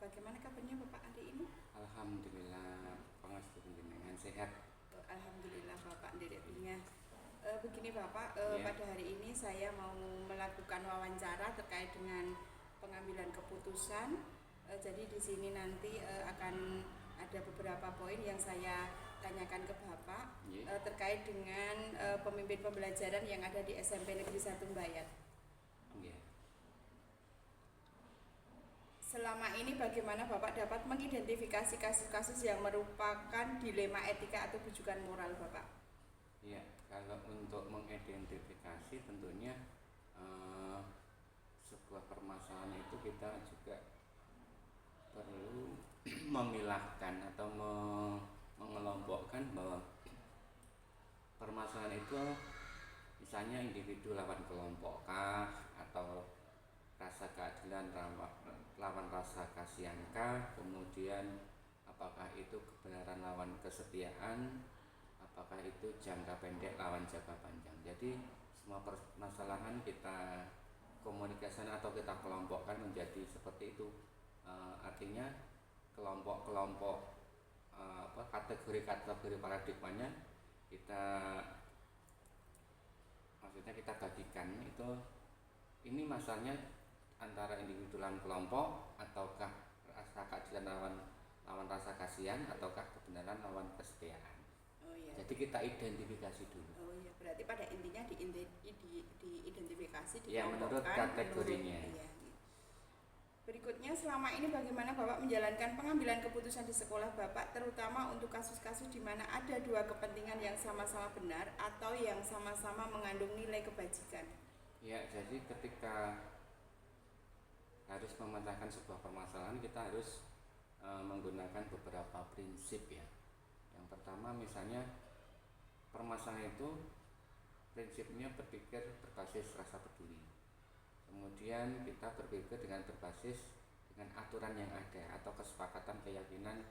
Bagaimana kabarnya Bapak hari ini? Alhamdulillah, pangastu dengan sehat. Alhamdulillah Bapak ndiriknya. Begini Bapak, Ya, pada hari ini saya mau melakukan wawancara terkait dengan pengambilan keputusan. Jadi di sini nanti akan ada beberapa poin yang saya tanyakan ke Bapak ya, terkait dengan pemimpin pembelajaran yang ada di SMP Negeri 1 Mbayat. ya. Selama ini bagaimana Bapak dapat mengidentifikasi kasus-kasus yang merupakan dilema etika atau bujukan moral Bapak? Ya, kalau untuk mengidentifikasi tentunya eh, sebuah permasalahan itu kita juga perlu memilahkan atau mengelompokkan bahwa permasalahan itu misalnya individu lawan kelompok kah, atau rasa keadilan lawan rasa kasihan kah, kemudian apakah itu kebenaran lawan kesetiaan, apakah itu jangka pendek lawan jangka panjang. Jadi semua permasalahan kita komunikasikan atau kita kelompokkan menjadi seperti itu. Artinya kelompok-kelompok kategori-kategori paradigmanya kita maksudnya kita bagikan itu, ini masalahnya antara individu dan kelompok, ataukah rasa keadilan lawan rasa kasihan, ataukah kebenaran lawan kesetiaan. Oh iya. Jadi kita identifikasi dulu. Oh iya, berarti pada intinya diidentifikasi, Ya, menurut dikelompokkan kategorinya. iya. Berikutnya, selama ini bagaimana Bapak menjalankan pengambilan keputusan di sekolah Bapak, terutama untuk kasus-kasus di mana ada dua kepentingan yang sama-sama benar atau yang sama-sama mengandung nilai kebajikan? Ya, jadi ketika harus memecahkan sebuah permasalahan, kita harus menggunakan beberapa prinsip ya. Yang pertama, misalnya permasalahan itu prinsipnya berpikir berbasis rasa peduli. Kemudian kita berpikir dengan berbasis dengan aturan yang ada atau kesepakatan keyakinan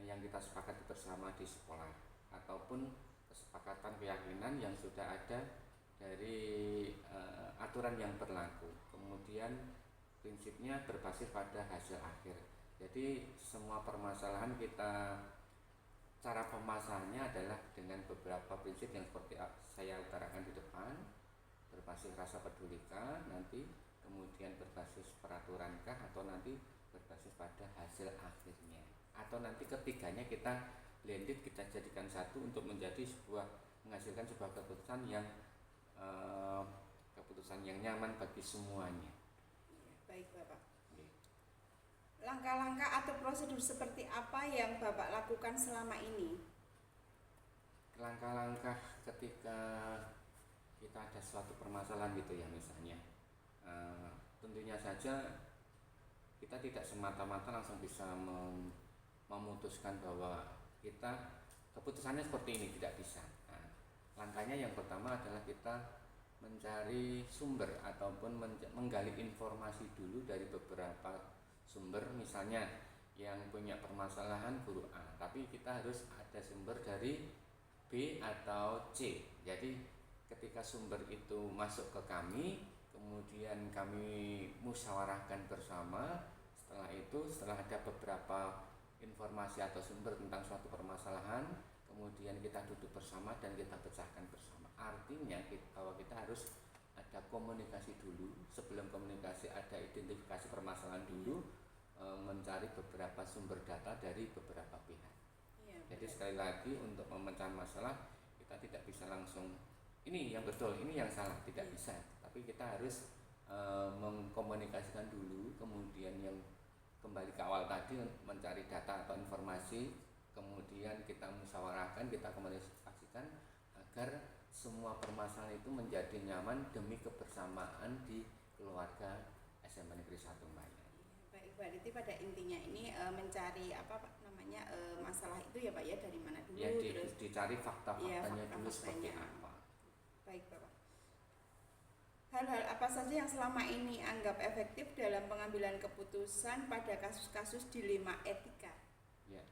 yang kita sepakati bersama di sekolah, ataupun kesepakatan keyakinan yang sudah ada dari aturan yang berlaku. Kemudian prinsipnya berbasis pada hasil akhir. Jadi semua permasalahan kita, cara pemasarannya adalah dengan beberapa prinsip yang seperti saya utarakan di depan, berbasis rasa pedulika, nanti kemudian berbasis peraturankah, atau nanti berbasis pada hasil akhirnya, atau nanti ketiganya kita blended, kita jadikan satu untuk menjadi menghasilkan sebuah keputusan yang nyaman bagi semuanya. Baik Bapak. Langkah-langkah atau prosedur seperti apa yang Bapak lakukan selama ini? Langkah-langkah ketika kita ada suatu permasalahan gitu ya, misalnya tentunya saja kita tidak semata-mata langsung bisa memutuskan bahwa kita keputusannya seperti ini, tidak bisa. Langkahnya yang pertama adalah kita mencari sumber ataupun menggali informasi dulu dari beberapa sumber. Misalnya yang punya permasalahan guru A, tapi kita harus ada sumber dari B atau C. Jadi ketika sumber itu masuk ke kami, kemudian kami musyawarahkan bersama. Setelah ada beberapa informasi atau sumber tentang suatu permasalahan, kemudian kita duduk bersama dan kita pecahkan bersama. Artinya bahwa kita harus ada komunikasi dulu. Sebelum komunikasi ada identifikasi permasalahan dulu, mencari beberapa sumber data dari beberapa pihak. Iya, Jadi sekali lagi, untuk memecahkan masalah kita tidak bisa langsung ini yang betul, ini yang salah, tidak bisa. Tapi kita harus mengkomunikasikan dulu, kemudian yang kembali ke awal tadi, mencari data atau informasi, kemudian kita musyawarahkan, kita komunikasikan agar semua permasalahan itu menjadi nyaman demi kebersamaan di keluarga SMP Negeri 1 Mbayat. Baik, berarti pada intinya ini mencari masalah itu ya Pak ya, dari mana dulu, Ya, terus dicari fakta-faktanya fakta dulu seperti faktanya. apa. Baik Bapak. Hal-hal apa saja yang selama ini anggap efektif dalam pengambilan keputusan pada kasus-kasus dilema etika? Ya,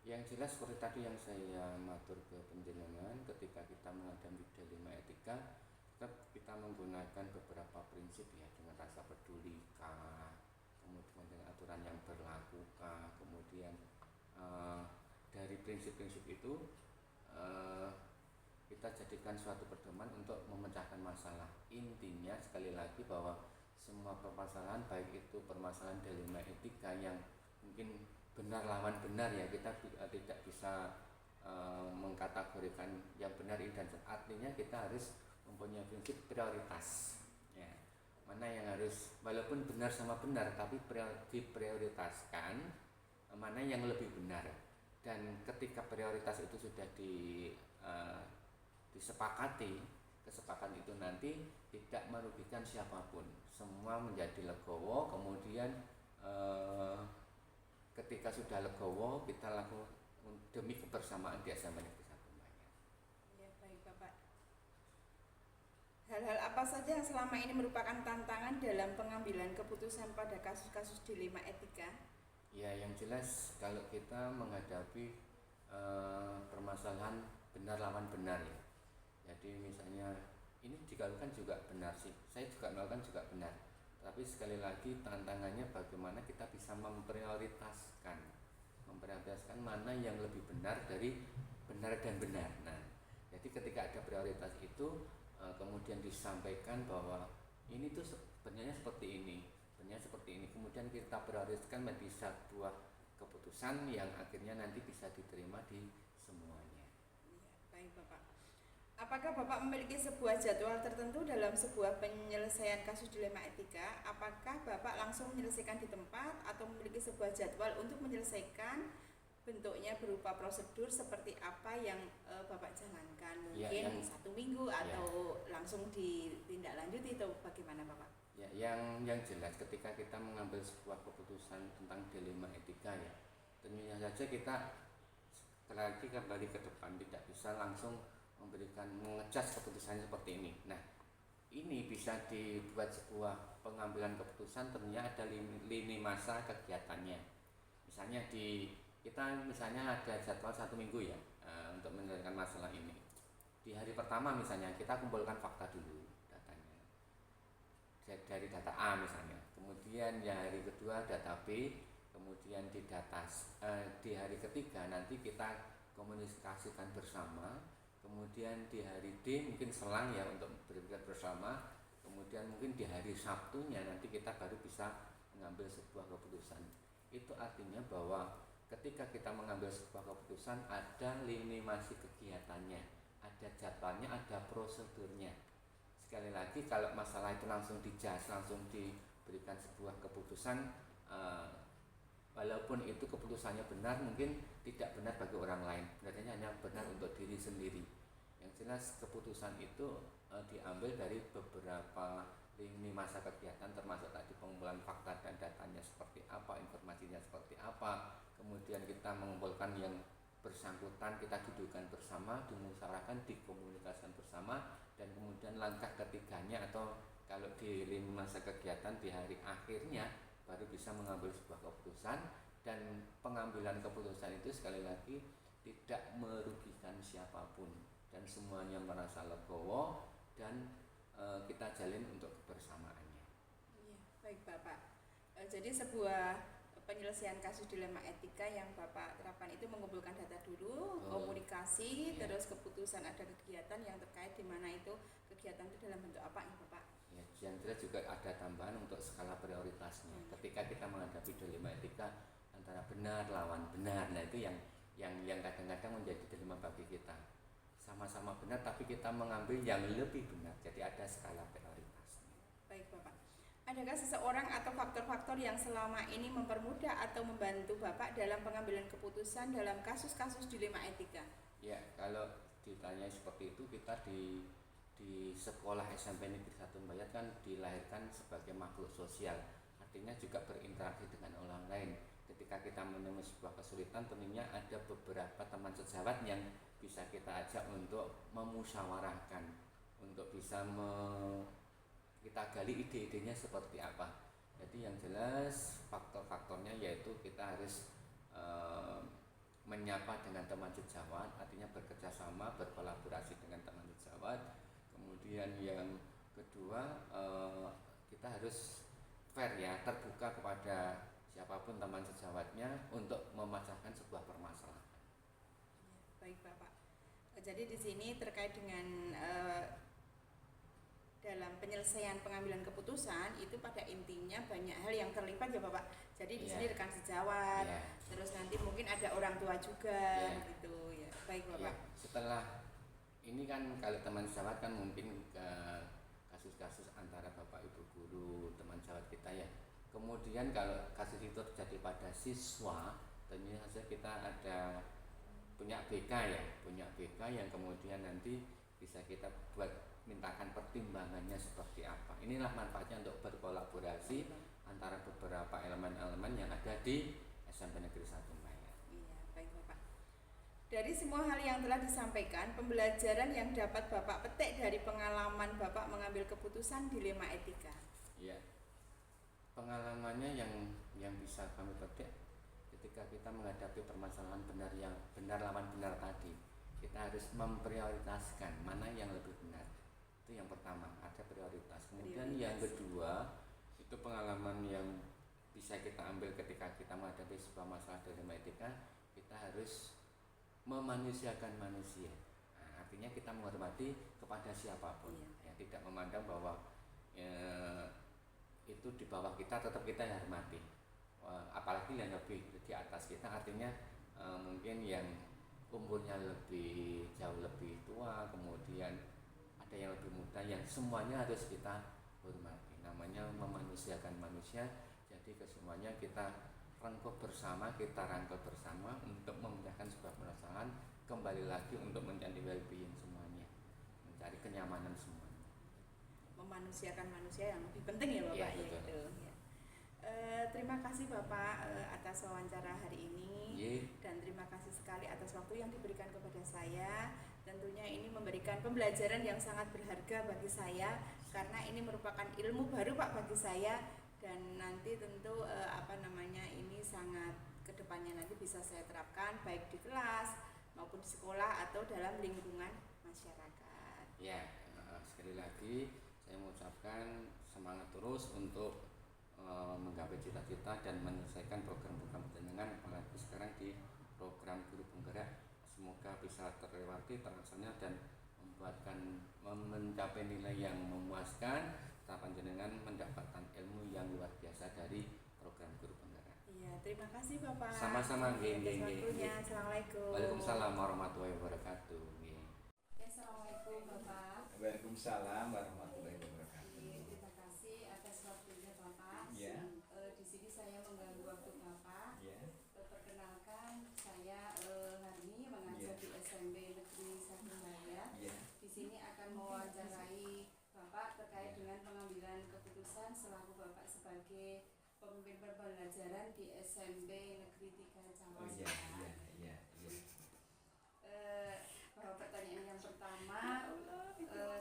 yang jelas seperti tadi yang saya matur ke penjenengan, ketika kita menghadapi dilema etika, tetap kita menggunakan beberapa prinsip ya, dengan rasa peduli, kemudian dengan aturan yang berlaku, prinsip-prinsip itu eh, kita jadikan suatu pedoman untuk memecahkan masalah. Intinya sekali lagi bahwa semua permasalahan, baik itu permasalahan dilema etika yang mungkin benar lawan benar ya, kita tidak bisa mengkategorikan yang benar ini dan artinya kita harus mempunyai prinsip prioritas ya, mana yang harus walaupun benar sama benar tapi diprioritaskan mana yang lebih benar, dan ketika prioritas itu sudah disepakati, kesepakatan itu nanti tidak merugikan siapapun, semua menjadi legowo. Kemudian ketika sudah legowo kita lakukan demi kebersamaan di SMA Negeri 1 Bayar. Ya, baik Bapak. Hal-hal apa saja yang selama ini merupakan tantangan dalam pengambilan keputusan pada kasus-kasus dilema etika? Ya, yang jelas kalau kita menghadapi permasalahan benar lawan benar ya. Jadi misalnya ini dilakukan juga benar sih, saya juga melakukan juga benar. Tapi sekali lagi tantangannya bagaimana kita bisa memprioritaskan mana yang lebih benar dari benar dan benar. Nah, jadi ketika ada prioritas itu kemudian disampaikan bahwa ini tuh sebenarnya seperti ini, kemudian kita prioritaskan menjadi sebuah keputusan yang akhirnya nanti bisa diterima di semuanya. Ya, baik Bapak. Apakah Bapak memiliki sebuah jadwal tertentu dalam sebuah penyelesaian kasus dilema etika? Apakah Bapak langsung menyelesaikan di tempat atau memiliki sebuah jadwal untuk menyelesaikan, bentuknya berupa prosedur seperti apa yang Bapak jalankan? Mungkin Ya, 1 minggu atau langsung ditindaklanjuti atau bagaimana Bapak? Ya, yang jelas ketika kita mengambil sebuah keputusan tentang dilema etika ya, tentunya saja kita lagi kembali ke depan, tidak bisa langsung mengecas keputusannya seperti ini. Nah, ini bisa dibuat sebuah pengambilan keputusan, tentunya ada lini masa kegiatannya. Misalnya kita ada jadwal 1 minggu ya untuk menyelesaikan masalah ini. Di hari pertama misalnya kita kumpulkan fakta dulu, datanya dari data A misalnya. Kemudian di hari kedua data B, kemudian di hari ketiga nanti kita komunikasikan bersama. Kemudian di hari D mungkin selang ya untuk berpikir bersama. Kemudian mungkin di hari Sabtunya nanti kita baru bisa mengambil sebuah keputusan. Itu artinya bahwa ketika kita mengambil sebuah keputusan ada lini masa kegiatannya, ada jadwalnya, ada prosedurnya. Sekali lagi kalau masalah itu langsung diberikan sebuah keputusan, walaupun itu keputusannya benar, mungkin tidak benar bagi orang lain, sebenarnya hanya benar untuk diri sendiri. Yang jelas keputusan itu diambil dari beberapa lini masa kegiatan, termasuk tadi pengumpulan fakta dan datanya seperti apa, informasinya seperti apa. Kemudian kita mengumpulkan yang bersangkutan, kita dudukkan bersama, dimusyawarahkan, dikomunikasikan bersama, dan kemudian langkah ketiganya atau kalau di lini masa kegiatan di hari akhirnya baru bisa mengambil sebuah keputusan. Dan pengambilan keputusan itu sekali lagi tidak merugikan siapapun dan semuanya merasa legowo dan kita jalin untuk kebersamaannya. Iya, baik Bapak. Jadi sebuah penyelesaian kasus dilema etika yang Bapak terapkan itu mengumpulkan data dulu, komunikasi, terus keputusan, ada kegiatan yang terkait di mana itu kegiatan itu dalam bentuk apa ya Bapak? Ya, yang jelas juga ada tambahan untuk skala prioritasnya. Ketika kita menghadapi dilema etika antara benar lawan benar, nah itu yang kadang-kadang menjadi dilema bagi kita. Sama-sama benar tapi kita mengambil yang lebih benar, jadi ada skala prioritasnya. Baik Bapak. Adakah seseorang atau faktor-faktor yang selama ini mempermudah atau membantu Bapak dalam pengambilan keputusan dalam kasus-kasus dilema etika? Ya, kalau ditanya seperti itu, kita di sekolah SMP Negeri 1 Bayat kan dilahirkan sebagai makhluk sosial, artinya juga berinteraksi dengan orang lain. Ketika kita menemui sebuah kesulitan, tentunya ada beberapa teman sejawat yang bisa kita ajak untuk memusyawarahkan, untuk bisa kita gali ide-idenya seperti apa. Jadi yang jelas faktor-faktornya yaitu kita harus menyapa dengan teman sejawat, artinya bekerja sama, berkolaborasi dengan teman sejawat. Kemudian yang kedua kita harus fair ya, terbuka kepada siapapun teman sejawatnya untuk memecahkan sebuah permasalahan. baik Bapak. Jadi di sini terkait dengan dalam penyelesaian pengambilan keputusan itu pada intinya banyak hal yang terlibat ya Bapak. Jadi di sini rekan sejawat, terus nanti mungkin ada orang tua juga gitu ya. Baik Bapak. Setelah ini kan kalau teman sejawat kan mungkin ke kasus-kasus antara Bapak Ibu guru teman sejawat kita ya. Kemudian kalau kasus itu terjadi pada siswa, tentunya saja kita ada punya BK ya, punya BK yang kemudian nanti bisa kita buat mintakan pertimbangannya seperti apa. Inilah manfaatnya untuk berkolaborasi antara beberapa elemen-elemen yang ada di SMP Negeri 1 Mayan. Iya, baik Bapak. Dari semua hal yang telah disampaikan, pembelajaran yang dapat Bapak petik dari pengalaman Bapak mengambil keputusan dilema etika. Iya. Pengalamannya yang bisa kami petik ketika kita menghadapi permasalahan benar lawan benar tadi, kita harus memprioritaskan mana yang lebih benar. Itu yang pertama, ada prioritas. Kemudian yang kedua, itu pengalaman yang bisa kita ambil ketika kita menghadapi sebuah masalah dilema etika, kita harus memanusiakan manusia. Nah, artinya kita menghormati kepada siapapun, ya, tidak memandang bahwa itu di bawah kita, tetap kita hormati. Apalagi yang lebih di atas kita, artinya mungkin yang umurnya jauh lebih tua, kemudian ada yang lebih muda, yang semuanya harus kita hormati. Namanya memanusiakan manusia. Jadi kesemuanya kita rangkul bersama, kita rangkul bersama untuk memecahkan sebuah permasalahan, kembali lagi untuk mencari well-being semuanya, mencari kenyamanan semuanya. Memanusiakan manusia yang lebih penting ya Bapak ya, gitu. Ya. Terima kasih Bapak atas wawancara hari ini, dan terima kasih sekali atas waktu yang diberikan kepada saya. Tentunya ini memberikan pembelajaran yang sangat berharga bagi saya, karena ini merupakan ilmu baru Pak bagi saya, dan nanti tentu ini sangat kedepannya nanti bisa saya terapkan baik di kelas maupun di sekolah atau dalam lingkungan masyarakat. Ya, sekali lagi saya mengucapkan semangat terus untuk menggapai cita-cita dan menyelesaikan program-program penjenengan, apalagi sekarang di program guru penggerak. Semoga bisa terlewati, terlaksana, dan mencapai nilai yang memuaskan, serta panjenengan mendapatkan ilmu yang luar biasa dari program guru penggerak. Iya, terima kasih Bapak. Sama-sama. Assalamualaikum. Waalaikumsalam warahmatullahi wabarakatuh. Assalamualaikum Bapak. Waalaikumsalam warahmatullahi wabarakatuh. Terima kasih atas waktunya Bapak. Ya. Di sini saya mengganggu waktu Bapak. Ya. Perkenalkan, saya hari ini mengajar di SMP Negeri 1 Mayan. Ya. Di sini akan mewawancarai Bapak terkait dengan pengambilan keputusan selaku Bapak sebagai pemimpin pembelajaran di SMP Negeri 3 Cawas. Oh iya, iya. Bahwa pertanyaan yang pertama,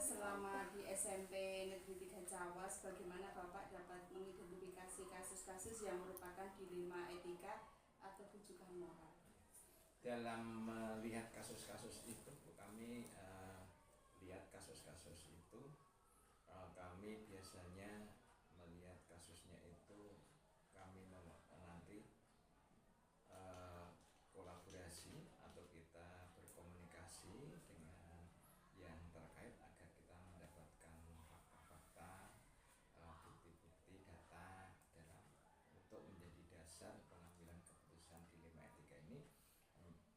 selama di SMP Negeri 3 Cawas, bagaimana Bapak dapat mengidentifikasi kasus-kasus yang merupakan dilema etika atau rujukan moral? Dalam melihat kasus-kasus itu, kami lihat kasus-kasus itu, kami biasanya melihat kasusnya itu, kami nanti kolaborasi atau kita berkomunikasi dengan yang terkait agar kita mendapatkan fakta-fakta, bukti-bukti, data untuk menjadi dasar pengambilan keputusan dilema etika ini.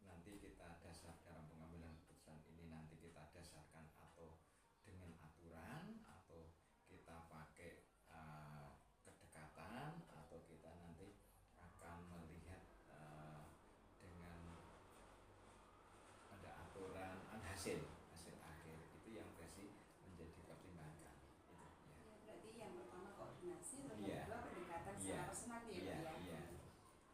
Nanti kita dasar dalam pengambilan keputusan ini, nanti kita dasarkan atau dengan aturan, atau kita pakai kedekatan, atau kita nanti akan melihat dengan ada aturan, ada hasil akhir. Itu yang pasti menjadi pertimbangan kami. Itu, ya. Berarti yang pertama koordinasi, terus Iya. yang kedua pendekatan Iya. secara personal ya. Iya.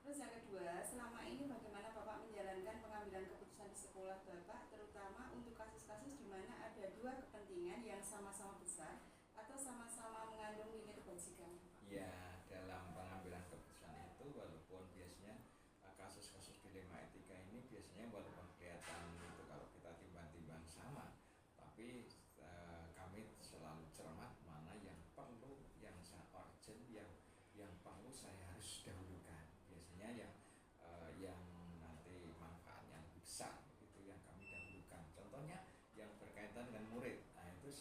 Terus yang kedua, selama ini bagaimana Bapak menjalankan pengambilan keputusan di sekolah Bapak, terutama untuk kasus-kasus di mana ada dua kepentingan yang sama-sama besar atau sama-sama mengandung nilai kebajikan? Ya, dalam pengambilan keputusan itu, walaupun biasanya kasus-kasus dilema etika ini biasanya walaupun kelihatan itu kalau kita timbang-timbang sama, tapi kami selalu cermat mana yang perlu, yang urgent, yang perlu saya harus dahulukan. Biasanya yang nanti manfaatnya lebih besar itu yang kami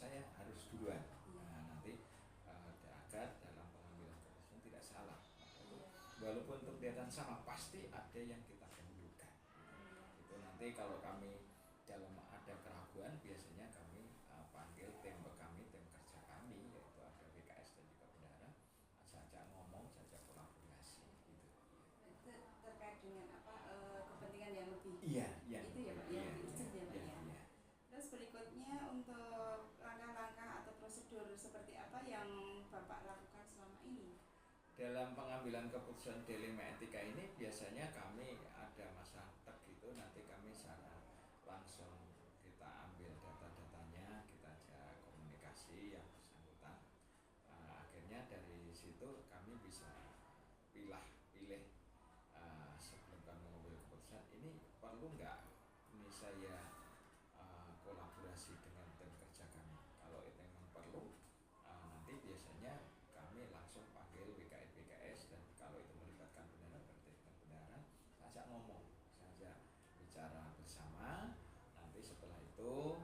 saya harus duluan. Nah, nanti agar dalam pengambilan keputusan tidak salah. Walaupun untuk kegiatan sama pasti ada yang kita dahulukan. Itu nanti kalau kami dalam ada keraguan biasanya kami panggil tim kami, tim kerja kami, yaitu ada BKS dan juga bendahara, saja ngomong, saja kolaborasi gitu. Itu terkait dengan apa kepentingan yang lebih. Iya, iya. Itu ya Pak, Iya, yang diurus ya Pak iya, ya. iya. Terus berikutnya untuk langkah-langkah atau prosedur seperti apa yang Bapak lakukan selama ini? Dalam pengambilan keputusan dilema etika ini biasanya kami ada masa tek gitu, nanti kami secara langsung kita ambil data-datanya, kita ajak komunikasi yang bersangkutan. Akhirnya dari situ kami bisa pilih sebelum kami mengambil keputusan ini perlu nggak ini saya kolaborasi dengan tim kerja kami. Kalau itu memang perlu, nanti biasanya kami langsung panggil BKS dan kalau itu melibatkan bendahara berarti dengan bendahara, saya ajak ngomong, saya ajak bicara bersama. Nanti setelah itu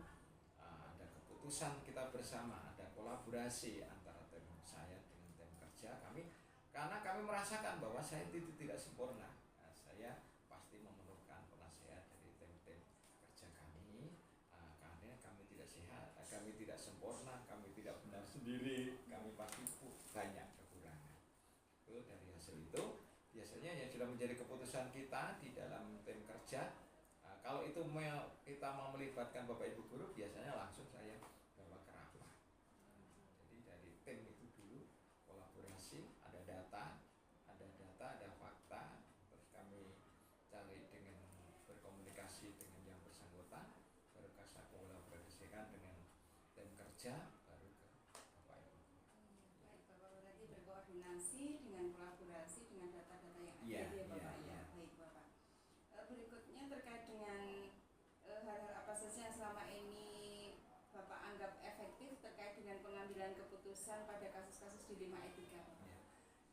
ada keputusan kita bersama, ada kolaborasi antara tim saya dengan tim kerja kami, karena kami merasakan bahwa saya itu tidak sempurna. Saya pasti memerlukan penasehat dari tim-tim kerja kami, karena kami tidak sehat, kami tidak sempurna, kami tidak benar sendiri, kami pasti banyak kekurangan. Itu dari hasil itu biasanya yang sudah menjadi keputusan kita di dalam tim kerja. Kalau itu kita mau melibatkan Bapak Ibu guru, biasanya langsung saya bawa ke rapat. Jadi dari tim itu dulu kolaborasi, ada data, ada fakta, terus kami cari dengan berkomunikasi dengan yang bersangkutan, baru kita kolaborasikan dengan tim kerja, baru ke Bapak Ibu. Baik Bapak, berarti berkoordinasi dengan kolaborasi dengan data-data yang ada Iya, ya Bapak iya, ya. iya. Baik Bapak. Berikutnya terkait dengan hal-hal apa saja yang selama ini Bapak anggap efektif terkait dengan pengambilan keputusan pada kasus-kasus dilema etika Bapak. Ya.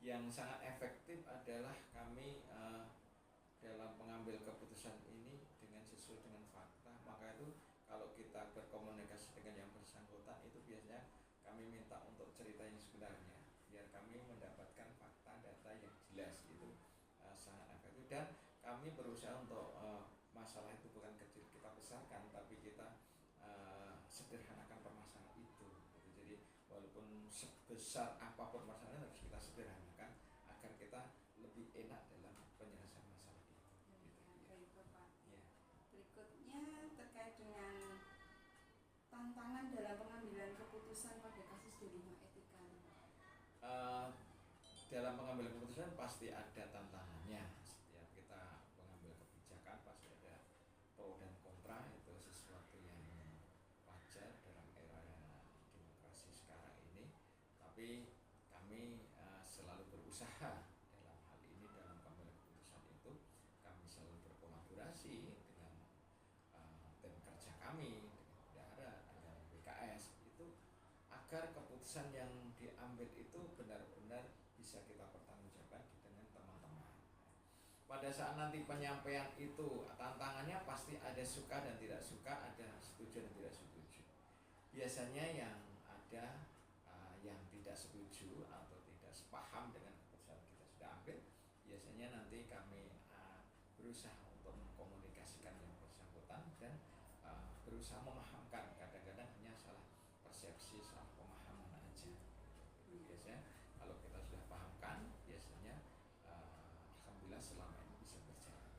Yang sangat efektif adalah kami dalam pengambil keputusan ini dengan sesuai dengan fakta. Maka itu kalau kita berkomunikasi dengan yang bersangkutan itu biasanya kami minta untuk cerita yang sebenarnya biar kami mendapatkan fakta data yang jelas. Itu sangat efektif dan kami berusaha untuk masalah itu bukan kecil kita besarkan, tapi kita sederhanakan permasalahan itu. Jadi walaupun sebesar apapun masalahnya harus kita sederhanakan agar kita lebih enak dalam penyelesaian masalah itu. Baik Bapak. Ya. Berikutnya terkait dengan tantangan dalam pengambilan keputusan pada kasus dilema etika. Dalam pengambilan keputusan pasti ada tantangannya. Setiap kita mengambil kebijakan pasti ada pro dan kontra, itu sesuatu yang wajar dalam era demokrasi sekarang ini. Tapi kami selalu berusaha dalam hal ini, dalam pengambilan keputusan itu kami selalu berkolaborasi dengan tim kerja kami, dengan bendahara, dengan BKS itu agar keputusan yang diambil itu benar-benar bisa kita pertanggungjawabkan dengan teman-teman. Pada saat nanti penyampaian itu tantangannya pasti ada suka dan tidak suka, ada setuju dan tidak setuju. Biasanya yang ada yang tidak setuju atau tidak sepaham dengan keputusan kita sudah ambil, biasanya nanti kami berusaha untuk mengkomunikasikan yang bersangkutan dan berusaha memahamkan. Kadang-kadang hanya salah persepsi, salah pemahaman aja. Biasanya kalau kita sudah pahamkan, biasanya alhamdulillah selama ini bisa berjalan.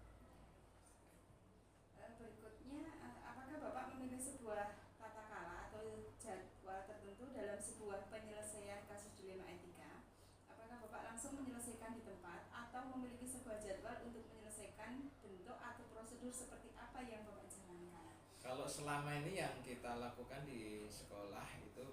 Berikutnya, apakah Bapak memilih sebuah tata cara atau jadwal tertentu dalam sebuah penyelesaian kasus dilema etika? Apakah Bapak langsung menyelesaikan di tempat atau memiliki sebuah jadwal untuk menyelesaikan bentuk atau prosedur seperti apa yang Bapak jalankan? Kalau selama ini yang kita lakukan di sekolah itu